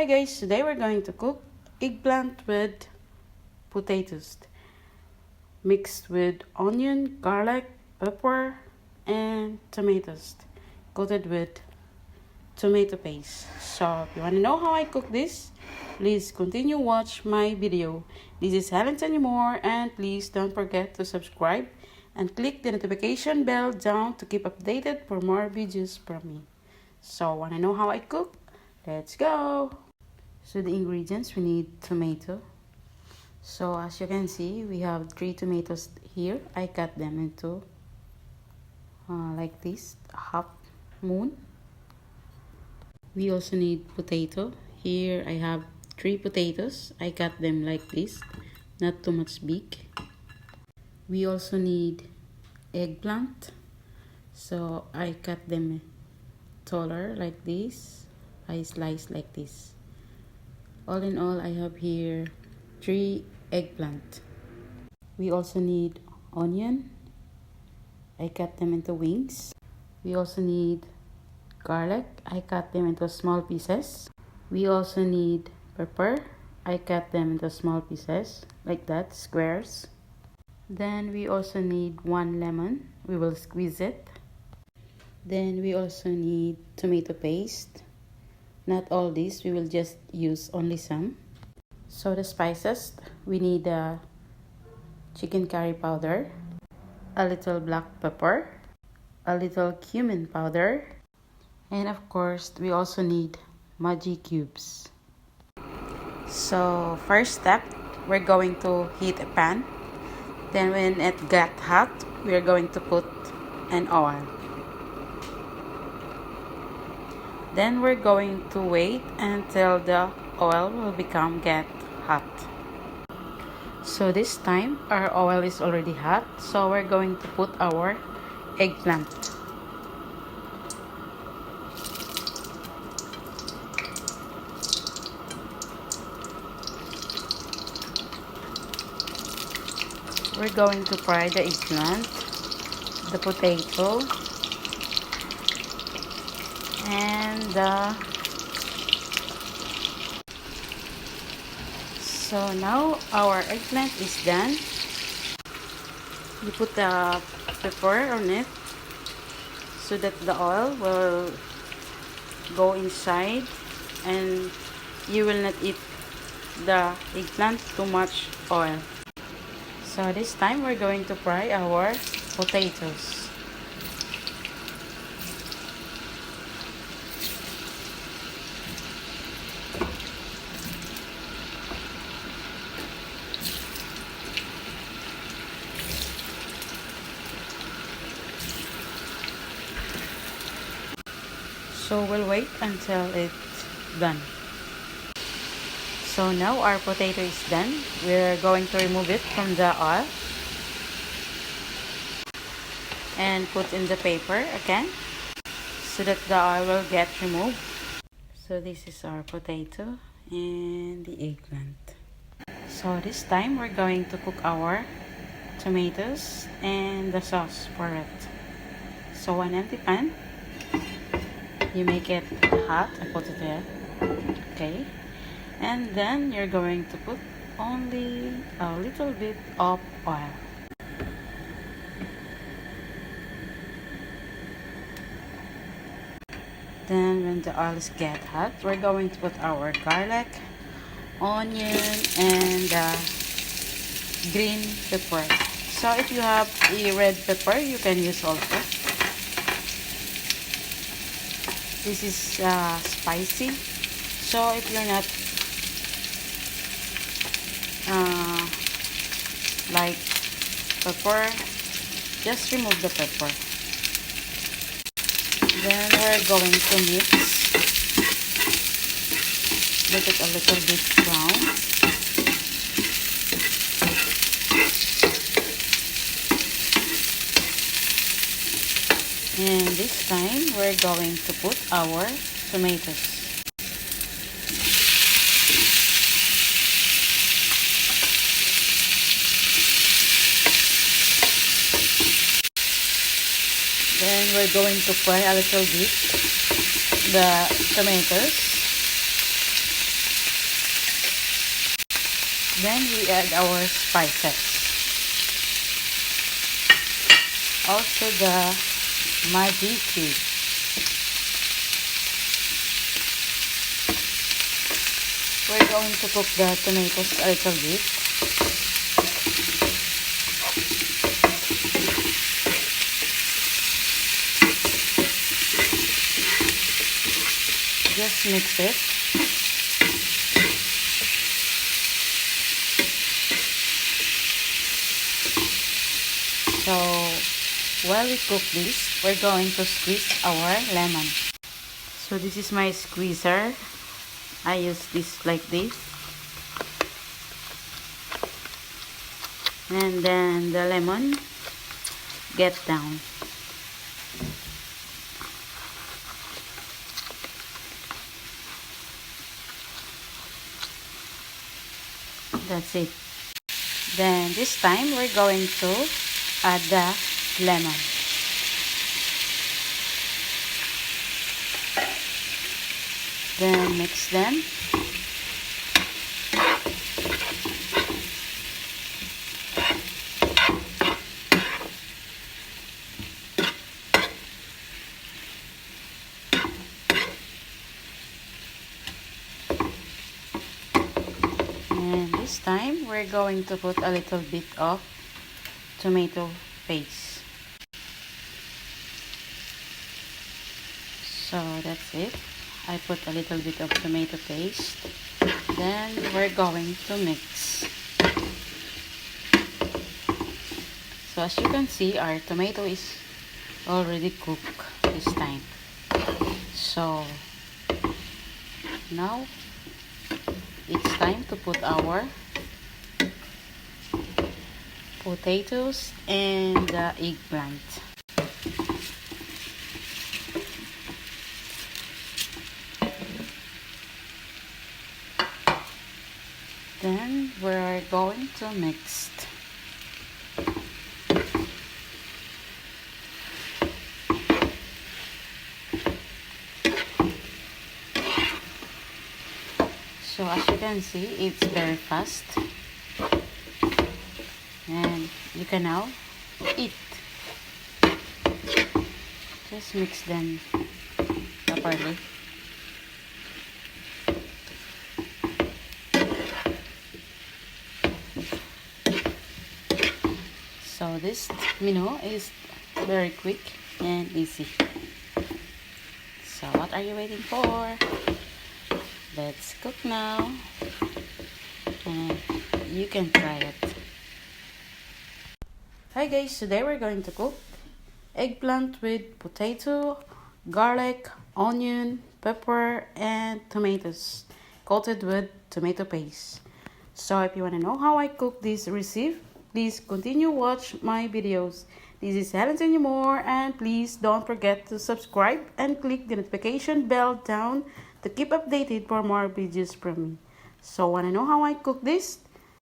Hi guys, today we're going to cook eggplant with potatoes mixed with onion, garlic, pepper and tomatoes coated with tomato paste. So if you want to know how I cook this, please continue watch my video. This is Helen anymore, and please don't forget to subscribe and click the notification bell down to keep updated for more videos from me. So want to know how I cook? Let's go! So the ingredients, we need tomato. So as you can see, we have 3 tomatoes here. I cut them into like this, half moon. We also need potato. Here I have 3 potatoes. I cut them like this, not too much big. We also need eggplant. So I cut them taller like this. I slice like this. All in all, I have here 3 eggplant. We also need onion. I cut them into wings. We also need garlic. I cut them into small pieces. We also need pepper. I cut them into small pieces like that, squares. Then we also need 1 lemon. We will squeeze it. Then we also need tomato paste. Not all this, we will just use only some. So the spices, we need chicken curry powder, a little black pepper, a little cumin powder, and of course we also need Maggi cubes. So first step, we're going to heat a pan. Then when it got hot, we're going to put an oil. Then we're going to wait until the oil will get hot. So this time our oil is already hot, so we're going to put our eggplant. We're going to fry the eggplant, the potato, and so now our eggplant is done. You put the pepper on it so that the oil will go inside and you will not eat the eggplant too much oil. So this time we're going to fry our potatoes. So we'll wait until it's done. So now our potato is done. We're going to remove it from the oil and put in the paper again so that the oil will get removed. So this is our potato and the eggplant. So this time we're going to cook our tomatoes and the sauce for it. So an empty pan. You make it hot and put it there. Okay. And then you're going to put only a little bit of oil. Then when the oil is get hot, we're going to put our garlic, onion, and green pepper. So if you have a red pepper, you can use also. This is spicy, so if you're not like pepper, just remove the pepper. Then we're going to mix, let it a little bit brown. And this time we're going to put our tomatoes. Then we're going to fry a little bit the tomatoes. Then we add our spices. Also the Maggi cube. We're going to cook the tomatoes a little bit. Just mix it. So while we cook this, we're going to squeeze our lemon. So this is my squeezer. I use this like this. And then the lemon get down. That's it. Then this time we're going to add the lemon. Then mix them. And this time we're going to put a little bit of tomato paste. So that's it. I put a little bit of tomato paste. Then we're going to mix. So as you can see, our tomato is already cooked this time. So now it's time to put our potatoes and the eggplant. Then we're going to mix. So as you can see, it's very fast. And you can now eat. Just mix them properly. So this menu is very quick and easy. So what are you waiting for? Let's cook now. And you can try it. Hi guys, today we're going to cook eggplant with potato, garlic, onion, pepper, and tomatoes coated with tomato paste. So if you want to know how I cook this recipe, please continue watch my videos. This is Helen anymore, and please don't forget to subscribe and click the notification bell down to keep updated for more videos from me. So want to know how I cook this?